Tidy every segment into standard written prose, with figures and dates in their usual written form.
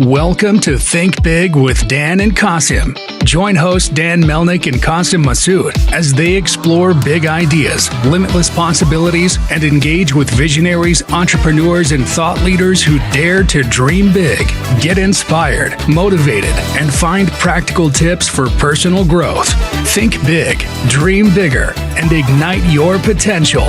Welcome to Think Big with Dan and Qasim. Join hosts Dan Melnick and Qasim Masood as they explore big ideas, limitless possibilities, and engage with visionaries, entrepreneurs, and thought leaders who dare to dream big, get inspired, motivated, and find practical tips for personal growth. Think big, dream bigger, and ignite your potential.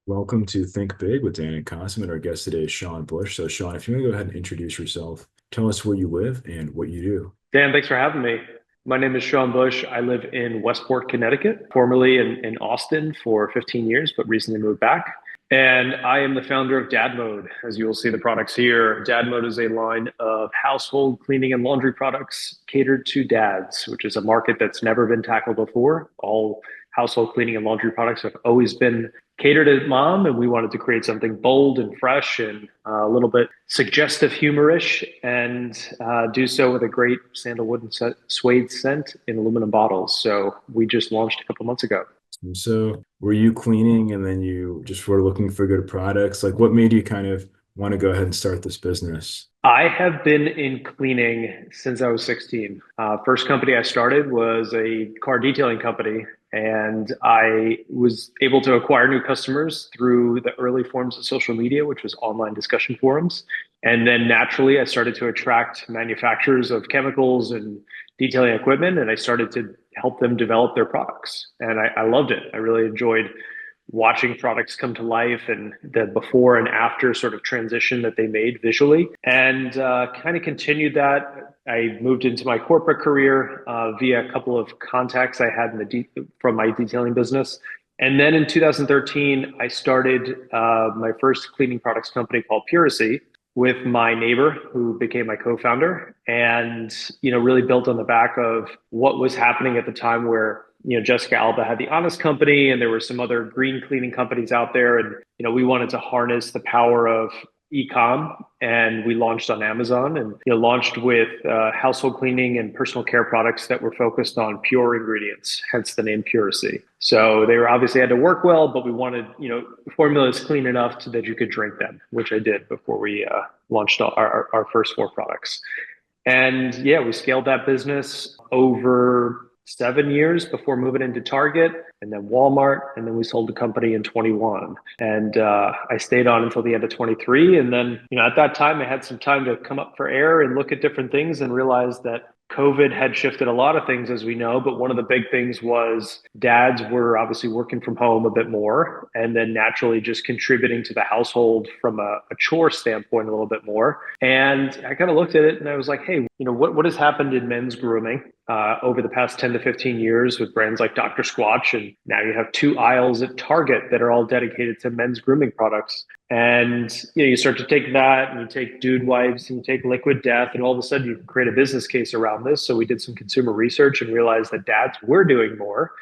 Welcome to Think Big with Dan and Qasim, and our guest today is Sean Busch. So Sean, if you want to go ahead and introduce yourself, tell us where you live and what you do. Dan, thanks for having me. My name is Sean Busch. I live in Westport, Connecticut, formerly in Austin for 15 years, but recently moved back. And I am the founder of Dad Mode. As you will see the products here, Dad Mode is a line of household cleaning and laundry products catered to dads, which is a market that's never been tackled before. All household cleaning and laundry products have always been catered at mom, and we wanted to create something bold and fresh and a little bit suggestive, humorish, and do so with a great sandalwood and suede scent in aluminum bottles. So we just launched a couple months ago. So were you cleaning and then you just were looking for good products? Like what made you kind of want to go ahead and start this business? I have been in cleaning since I was 16. First company I started was a car detailing company, and I was able to acquire new customers through the early forms of social media, which was online discussion forums. And then naturally, I started to attract manufacturers of chemicals and detailing equipment, and I started to help them develop their products. And I loved it. I really enjoyed watching products come to life and the before and after sort of transition that they made visually, and kind of continued that. I moved into my corporate career via a couple of contacts I had from my detailing business. And then in 2013, I started my first cleaning products company called Puracy with my neighbor, who became my co-founder, and really built on the back of what was happening at the time, where Jessica Alba had the Honest Company, and there were some other green cleaning companies out there. And, we wanted to harness the power of e-com, and we launched on Amazon and launched with household cleaning and personal care products that were focused on pure ingredients, hence the name Puracy. So they were obviously had to work well, but we wanted, formulas clean enough that you could drink them, which I did before we launched our first 4 products. And yeah, we scaled that business over 7 years before moving into Target and then Walmart. And then we sold the company in 21. And I stayed on until the end of 23. And then, at that time, I had some time to come up for air and look at different things and realized that COVID had shifted a lot of things, as we know, but one of the big things was dads were obviously working from home a bit more, and then naturally just contributing to the household from a chore standpoint a little bit more. And I kind of looked at it and I was like, hey, what has happened in men's grooming over the past 10 to 15 years with brands like Dr. Squatch, and now you have 2 aisles at Target that are all dedicated to men's grooming products. And you start to take that and you take Dude Wipes and you take Liquid Death, and all of a sudden you can create a business case around this. So we did some consumer research and realized that dads were doing more,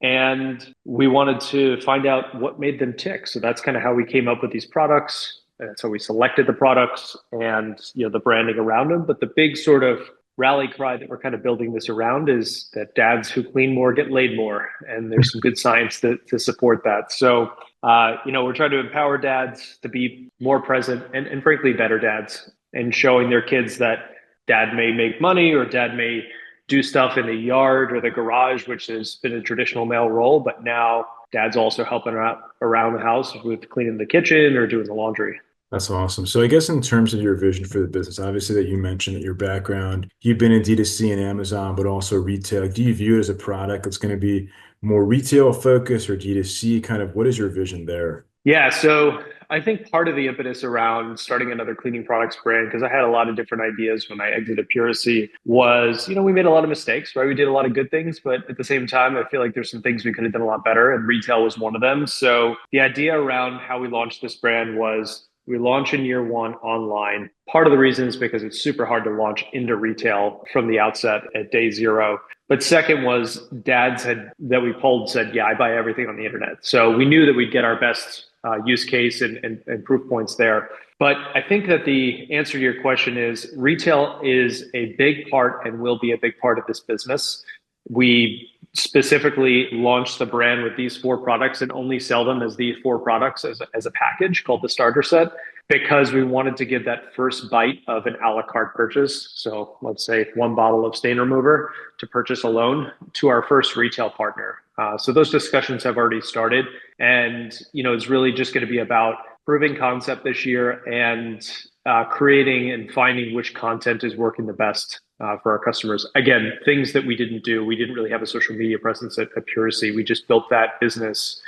and we wanted to find out what made them tick. So that's kind of how we came up with these products. And so we selected the products and the branding around them. But the big sort of rally cry that we're kind of building this around is that dads who clean more get laid more. And there's some good science to support that. So, we're trying to empower dads to be more present and frankly, better dads, and showing their kids that dad may make money or dad may do stuff in the yard or the garage, which has been a traditional male role. But now dad's also helping out around the house with cleaning the kitchen or doing the laundry. That's awesome. So I guess in terms of your vision for the business, obviously that you mentioned that your background, you've been in D2C and Amazon, but also retail. Do you view it as a product that's going to be more retail focused or D2C? Kind of what is your vision there? Yeah, so I think part of the impetus around starting another cleaning products brand, because I had a lot of different ideas when I exited Puracy, was, we made a lot of mistakes, right? We did a lot of good things, but at the same time, I feel like there's some things we could have done a lot better, and retail was one of them. So the idea around how we launched this brand was, we launch in year 1 online. Part of the reason is because it's super hard to launch into retail from the outset at day 0. But second was dads that we polled said, yeah, I buy everything on the internet. So we knew that we'd get our best use case and proof points there. But I think that the answer to your question is retail is a big part and will be a big part of this business. We specifically launched the brand with these 4 products and only sell them as these 4 products as a package called the starter set. because we wanted to give that first bite of an a la carte purchase. So let's say one bottle of stain remover to purchase alone to our first retail partner. So those discussions have already started, and it's really just going to be about proving concept this year and creating and finding which content is working the best for our customers. Again, things that we didn't do. We didn't really have a social media presence at Puracy. We just built that business,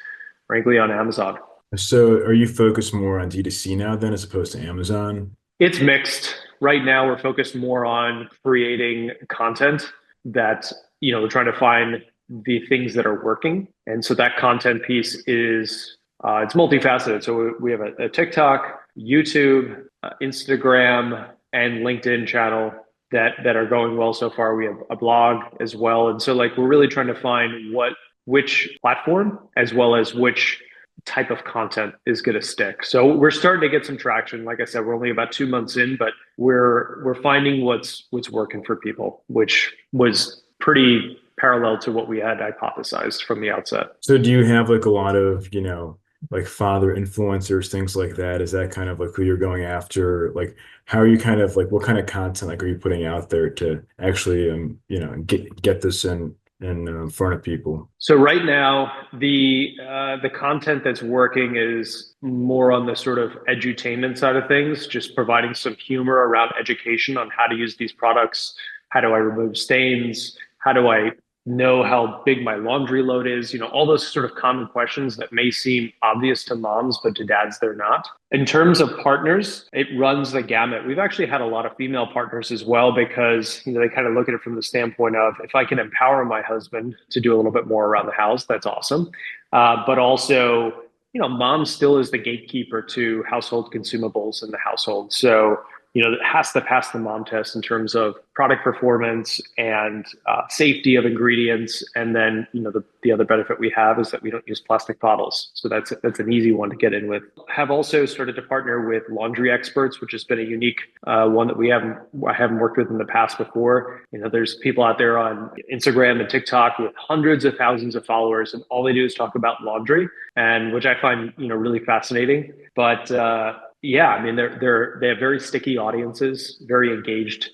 frankly, on Amazon. So are you focused more on D2C now then as opposed to Amazon? It's mixed. Right now, we're focused more on creating content that, we're trying to find the things that are working. And so that content piece is, it's multifaceted. So we have a TikTok, YouTube, Instagram, and LinkedIn channel that are going well so far. We have a blog as well. And so we're really trying to find which platform as well as which type of content is going to stick. So we're starting to get some traction. Like I said, we're only about 2 months in, but we're finding what's working for people, which was pretty parallel to what we had hypothesized from the outset. So do you have a lot of, father influencers, things like that? Is that kind of who you're going after? How are you kind of what kind of content are you putting out there to actually, get this in front of people? So right now, the content that's working is more on the sort of edutainment side of things, just providing some humor around education on how to use these products. How do I remove stains? How do I know how big my laundry load is? All those sort of common questions that may seem obvious to moms, but to dads, they're not. In terms of partners, it runs the gamut. We've actually had a lot of female partners as well, because they kind of look at it from the standpoint of, if I can empower my husband to do a little bit more around the house, that's awesome. But also, mom still is the gatekeeper to household consumables in the household. So it has to pass the mom test in terms of product performance and safety of ingredients. And then, the other benefit we have is that we don't use plastic bottles. So that's an easy one to get in with. Have also started to partner with laundry experts, which has been a unique one that I haven't worked with in the past before. There's people out there on Instagram and TikTok with hundreds of thousands of followers, and all they do is talk about laundry, and which I find, really fascinating. But yeah, I mean, they have very sticky audiences, very engaged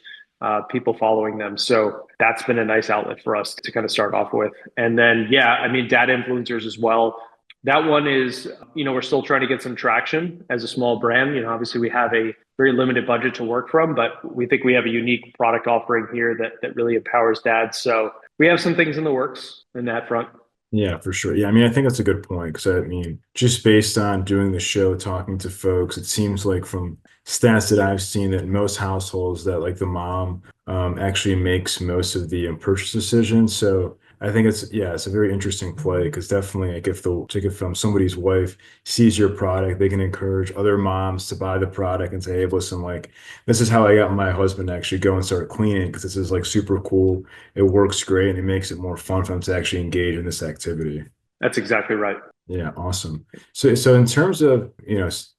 people following them. So that's been a nice outlet for us to kind of start off with. And then, yeah, I mean, dad influencers as well. That one is, we're still trying to get some traction as a small brand. Obviously we have a very limited budget to work from, but we think we have a unique product offering here that really empowers dads. So we have some things in the works in that front. Yeah, for sure. Yeah, I mean, I think that's a good point, because I mean, just based on doing the show, talking to folks, it seems like from stats that I've seen that most households that the mom actually makes most of the purchase decisions. So I think it's a very interesting play, because definitely if somebody's wife sees your product, they can encourage other moms to buy the product and say, hey, listen, this is how I got my husband to actually go and start cleaning, because this is super cool. It works great, and it makes it more fun for them to actually engage in this activity. That's exactly right. Yeah, awesome. So in terms of,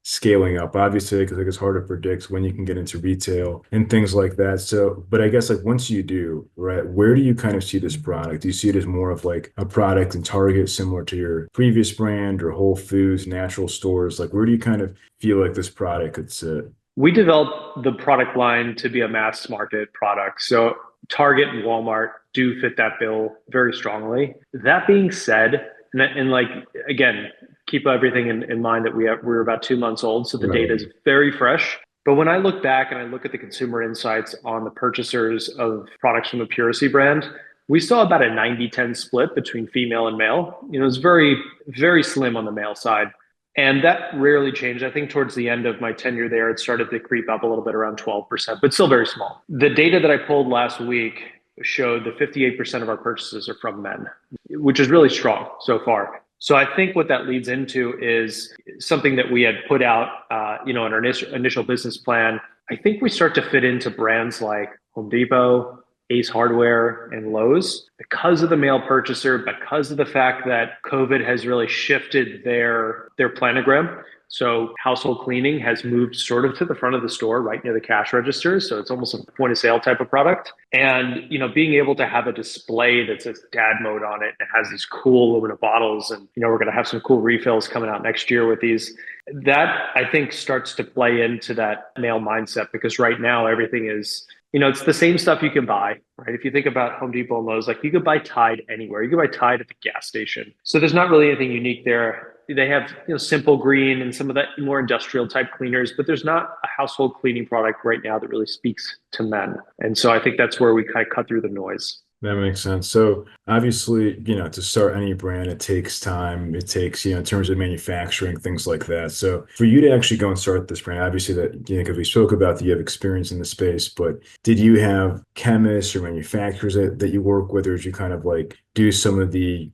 scaling up, obviously, because it's hard to predict when you can get into retail and things like that. So, but I guess once you do, right, where do you kind of see this product? Do you see it as more of a product in Target, similar to your previous brand, or Whole Foods, natural stores? Where do you kind of feel like this product could sit? We developed the product line to be a mass market product. So Target and Walmart do fit that bill very strongly. That being said, and again, keep everything in mind that we're about 2 months old, so the data is very fresh. But when I look back and I look at the consumer insights on the purchasers of products from the Puracy brand, we saw about a 90-10 split between female and male. It's very, very slim on the male side. And that rarely changed. I think towards the end of my tenure there, it started to creep up a little bit, around 12%, but still very small. The data that I pulled last week showed that 58% of our purchases are from men, which is really strong so far. So I think what that leads into is something that we had put out, in our initial business plan. I think we start to fit into brands like Home Depot, Ace Hardware, and Lowe's, because of the male purchaser, because of the fact that COVID has really shifted their planogram. So household cleaning has moved sort of to the front of the store, right near the cash registers. So it's almost a point of sale type of product. And, being able to have a display that says dad mode on it and has these cool aluminum bottles. And, we're going to have some cool refills coming out next year with these. That I think starts to play into that male mindset, because right now everything is, it's the same stuff you can buy, right? If you think about Home Depot and Lowe's, like you could buy Tide anywhere. You could buy Tide at the gas station. So there's not really anything unique there. They have, Simple Green and some of that more industrial type cleaners, but there's not a household cleaning product right now that really speaks to men. And so I think that's where we kind of cut through the noise. That makes sense. So obviously, to start any brand, it takes time. It takes, in terms of manufacturing, things like that. So for you to actually go and start this brand, obviously that, because we spoke about that you have experience in the space, but did you have chemists or manufacturers that you work with, or did you kind of like do some of the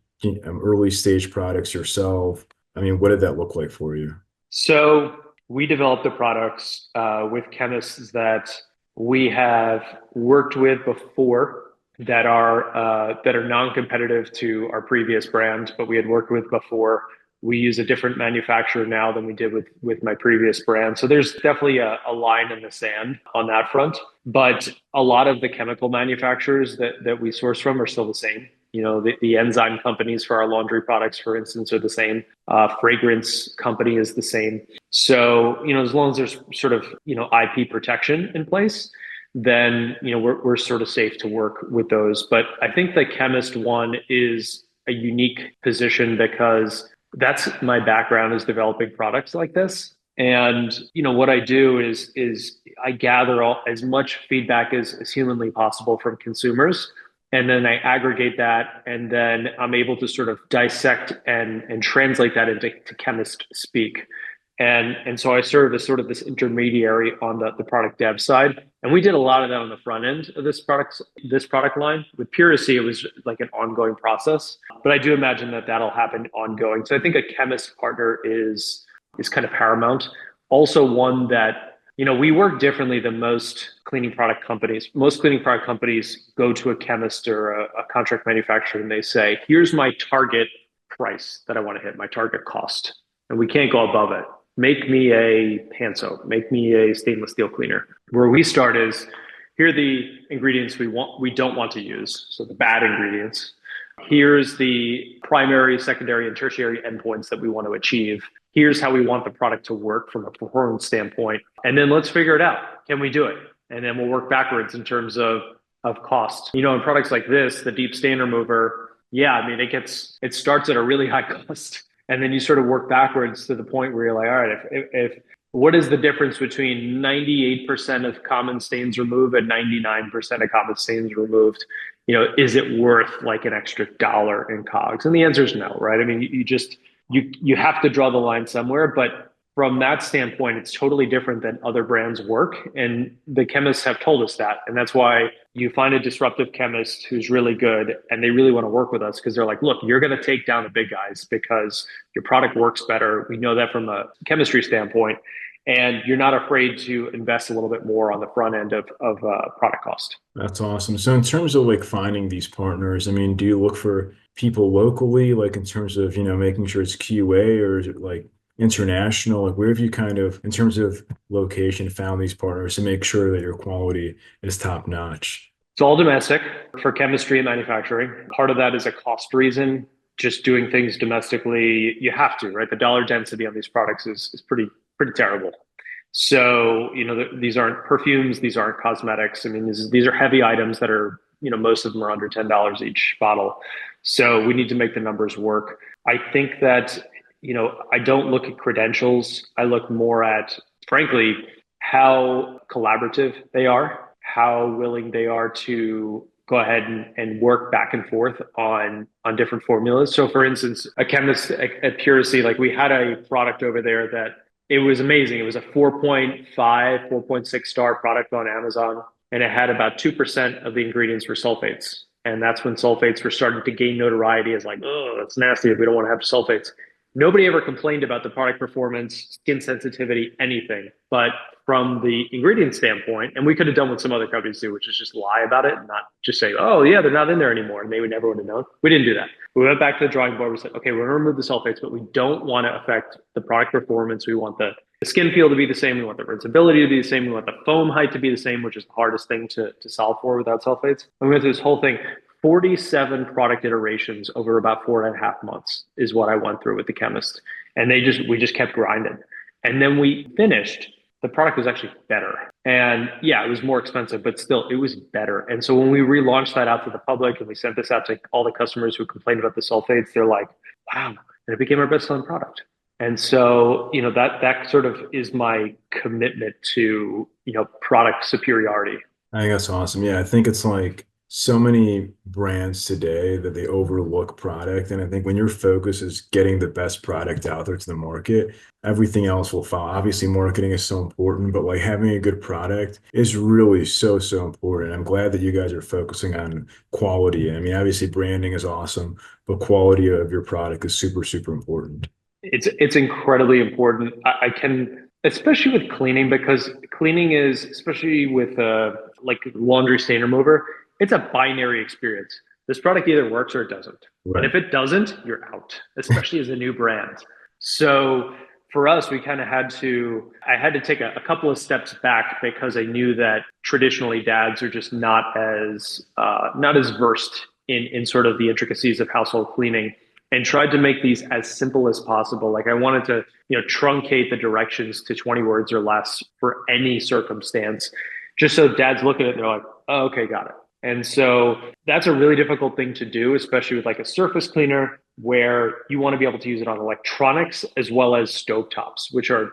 early stage products yourself? I mean, what did that look like for you? So we developed the products with chemists that we have worked with before, that are non-competitive to our previous brand, but we had worked with before. We use a different manufacturer now than we did with my previous brand. So there's definitely a line in the sand on that front. But a lot of the chemical manufacturers that we source from are still the same. The enzyme companies for our laundry products, for instance, are the same. Fragrance company is the same. So, as long as there's sort of, IP protection in place, then we're sort of safe to work with those. But I think the chemist one is a unique position because that's my background, is developing products like this. And what I do is I gather as much feedback as humanly possible from consumers, and then I aggregate that, and then I'm able to sort of dissect and translate that into chemist speak. And so I serve as sort of this intermediary on the product dev side. And we did a lot of that on the front end of this product line. With Puracy, it was like an ongoing process. But I do imagine that that'll happen ongoing. So I think a chemist partner is kind of paramount. Also one that, we work differently than most cleaning product companies. Most cleaning product companies go to a chemist or a contract manufacturer and they say, here's my target price that I want to hit, my target cost. And we can't go above it. Make me a hand soap, make me a stainless steel cleaner. Where we start is, here are the ingredients we don't want to use, so the bad ingredients. Here's the primary, secondary, and tertiary endpoints that we want to achieve. Here's how we want the product to work from a performance standpoint. And then let's figure it out. Can we do it? And then we'll work backwards in terms of cost. In products like this, the deep stain remover, it starts at a really high cost. And then you sort of work backwards to the point where you're like, all right, if what is the difference between 98% of common stains removed and 99% of common stains removed? Is it worth like an extra $1 in COGS? And the answer is no, right? I mean, you have to draw the line somewhere, but from that standpoint, it's totally different than other brands work. And the chemists have told us that. And that's why you find a disruptive chemist who's really good and they really want to work with us, because they're like, look, you're going to take down the big guys because your product works better. We know that from a chemistry standpoint. And you're not afraid to invest a little bit more on the front end of product cost. That's awesome. So in terms of like finding these partners, I mean, do you look for people locally, like in terms of, making sure it's QA, or is it like international? Like where have you kind of, in terms of location, found these partners to make sure that your quality is top notch? It's all domestic for chemistry and manufacturing. Part of that is a cost reason. Just doing things domestically, you have to, right? The dollar density on these products is pretty terrible. So, these aren't perfumes, these aren't cosmetics. I mean, these are heavy items that are, most of them are under $10 each bottle. So we need to make the numbers work. I think that, I don't look at credentials. I look more at, frankly, how collaborative they are, how willing they are to go ahead and work back and forth on different formulas. So for instance, a chemist at Puracy, like we had a product over there that it was amazing. It was a 4.5, 4.6 star product on Amazon, and it had about 2% of the ingredients were sulfates. And that's when sulfates were starting to gain notoriety as like, oh, that's nasty. We don't want to have sulfates. Nobody ever complained about the product performance, skin sensitivity, anything. But from the ingredient standpoint, and we could have done what some other companies do, which is just lie about it and not just say, oh, yeah, they're not in there anymore. And they would never would have known. We didn't do that. We went back to the drawing board. We said, okay, we're going to remove the sulfates, but we don't want to affect the product performance. We want the skin feel to be the same. We want the rinsability to be the same. We want the foam height to be the same, which is the hardest thing to solve for without sulfates. And we went through this whole thing. 47 product iterations over about 4.5 months is what I went through with the chemist. And we just kept grinding. And then we finished. The product was actually better. And yeah, it was more expensive, but still it was better. And so when we relaunched that out to the public and we sent this out to all the customers who complained about the sulfates, they're like, wow, and it became our best selling product. And so, that sort of is my commitment to, product superiority. I think that's awesome. Yeah, I think it's like so many brands today that they overlook product. And I think when your focus is getting the best product out there to the market, everything else will follow. Obviously, marketing is so important, but like having a good product is really so, so important. I'm glad that you guys are focusing on quality. I mean, obviously branding is awesome, but quality of your product is super, super important. It's incredibly important. I can, especially with cleaning, because cleaning is, especially with like laundry stain remover, it's a binary experience. This product either works or it doesn't. Right. And if it doesn't, you're out, especially as a new brand. So for us, I had to take a couple of steps back because I knew that traditionally dads are just not as versed in sort of the intricacies of household cleaning, and tried to make these as simple as possible. Like I wanted to, truncate the directions to 20 words or less for any circumstance, just so dads look at it and they're like, oh, okay, got it. And so that's a really difficult thing to do, especially with like a surface cleaner where you want to be able to use it on electronics as well as stovetops, which are,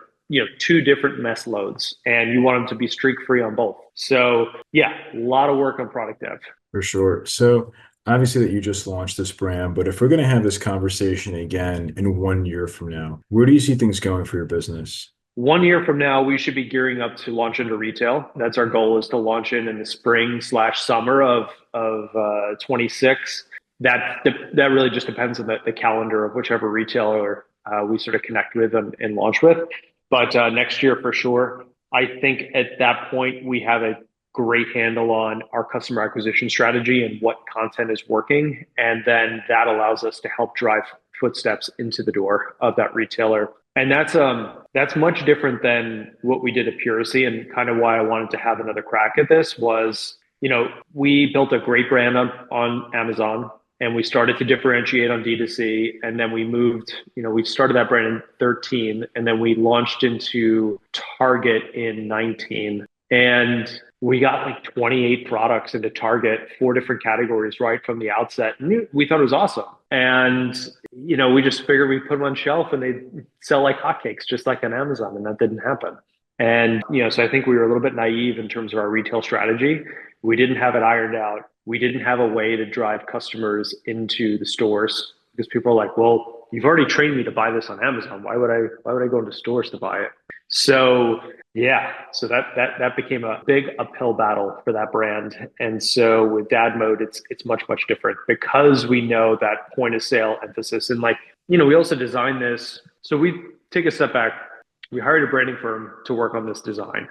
two different mess loads, and you want them to be streak free on both. So yeah, a lot of work on product dev. For sure. So obviously that you just launched this brand, but if we're going to have this conversation again in 1 year from now, where do you see things going for your business? 1 year from now, we should be gearing up to launch into retail. That's our goal, is to launch in the spring/summer of 26. That really just depends on the calendar of whichever retailer we sort of connect with and launch with. But next year for sure. I think at that point we have a great handle on our customer acquisition strategy and what content is working, and then that allows us to help drive footsteps into the door of that retailer. And that's much different than what we did at Puracy, and kind of why I wanted to have another crack at this was, we built a great brand on Amazon, and we started to differentiate on D2C, and then we moved, we started that brand in 13, and then we launched into Target in 19, and we got like 28 products into Target, 4 different categories right from the outset. And we thought it was awesome. And, we just figured we'd put them on shelf and they'd sell like hotcakes, just like on Amazon. And that didn't happen. And, so I think we were a little bit naive in terms of our retail strategy. We didn't have it ironed out. We didn't have a way to drive customers into the stores, because people are like, well, you've already trained me to buy this on Amazon. Why would I go into stores to buy it? So yeah, so that became a big uphill battle for that brand. And so with Dad Mode, it's much, much different, because we know that point of sale emphasis. And like, we also designed this. So we take a step back. We hired a branding firm to work on this design.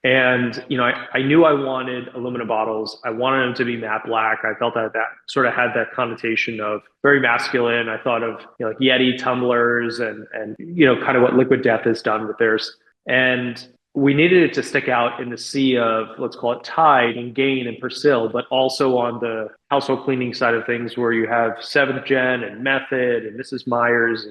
And, I knew I wanted aluminum bottles. I wanted them to be matte black. I felt that sort of had that connotation of very masculine. I thought of, like Yeti tumblers and kind of what Liquid Death has done with theirs. And we needed it to stick out in the sea of, let's call it Tide and Gain and Persil, but also on the household cleaning side of things, where you have 7th Gen and Method and Mrs. Myers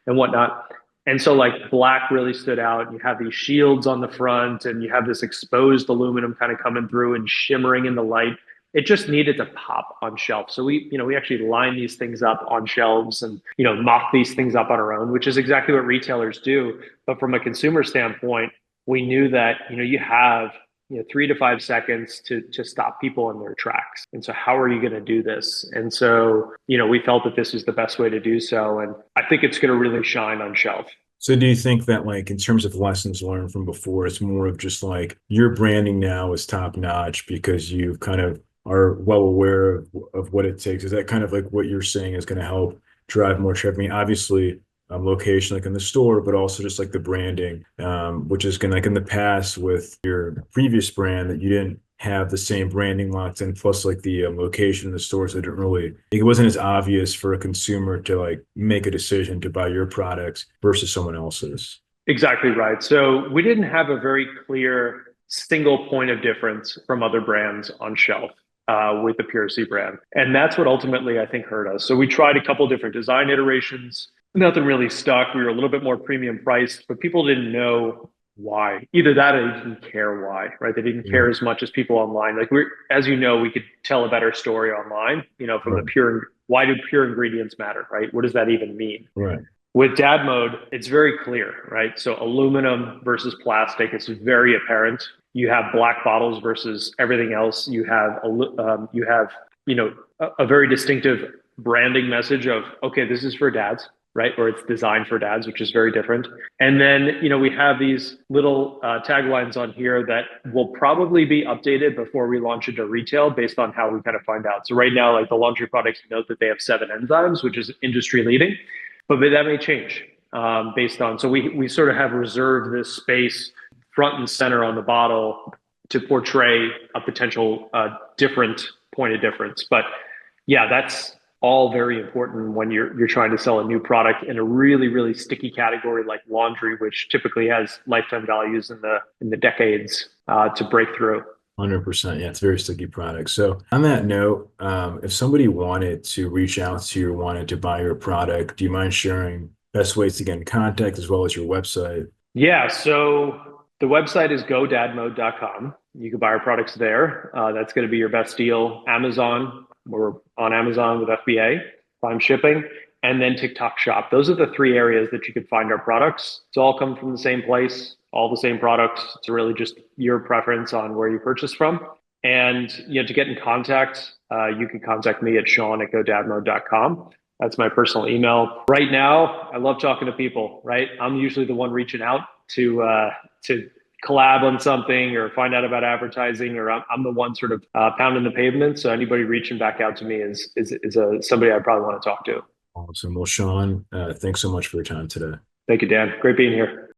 and whatnot. And so like black really stood out. You have these shields on the front, and you have this exposed aluminum kind of coming through and shimmering in the light. It just needed to pop on shelf. So we actually line these things up on shelves and, mock these things up on our own, which is exactly what retailers do. But from a consumer standpoint, we knew that, you have 3 to 5 seconds to stop people in their tracks. And so how are you going to do this? And so, we felt that this was the best way to do so. And I think it's going to really shine on shelf. So do you think that, like, in terms of lessons learned from before, it's more of just like your branding now is top notch because you kind of are well aware of what it takes? Is that kind of like what you're saying is going to help drive more traffic? I mean, obviously, location, like in the store, but also just like the branding, which is like in the past with your previous brand that you didn't have the same branding locked in, plus like the location in the stores that didn't really, it wasn't as obvious for a consumer to like make a decision to buy your products versus someone else's. Exactly right. So we didn't have a very clear single point of difference from other brands on shelf with the Puracy brand. And that's what ultimately I think hurt us. So we tried a couple different design iterations. Nothing really stuck. We were a little bit more premium priced, but people didn't know why. Either that or they didn't care why, right? They didn't care as much as people online. Like we're, as you know, we could tell a better story online, you know, from the Right. pure, why do pure ingredients matter, right? What does that even mean? Right. With dad mode, it's very clear, right? So aluminum versus plastic, it's very apparent. You have black bottles versus everything else. You have you know a very distinctive branding message of okay, this is for dads, right? Or it's designed for dads, which is very different. And then we have these little taglines on here that will probably be updated before we launch into retail based on how we kind of find out. So right now, like the laundry products note that they have 7 enzymes, which is industry leading. But that may change based on, so we sort of have reserved this space front and center on the bottle to portray a potential different point of difference. But yeah, that's all very important when you're trying to sell a new product in a really, really sticky category like laundry, which typically has lifetime values in the decades to break through. 100%. Yeah, it's a very sticky product. So on that note, if somebody wanted to reach out to you or wanted to buy your product, do you mind sharing best ways to get in contact as well as your website? Yeah, so the website is godadmode.com. You can buy our products there. That's going to be your best deal. Amazon, we're on Amazon with FBA, Prime shipping, and then TikTok Shop. Those are the 3 areas that you could find our products. It's all come from the same place, all the same products. It's really just your preference on where you purchase from. And to get in contact, you can contact me at sean@godadmode.com. That's my personal email. Right now, I love talking to people, right? I'm usually the one reaching out to collab on something or find out about advertising, or I'm the one sort of pounding the pavement. So anybody reaching back out to me is somebody I probably want to talk to. Awesome. Well, Sean, thanks so much for your time today. Thank you, Dan. Great being here.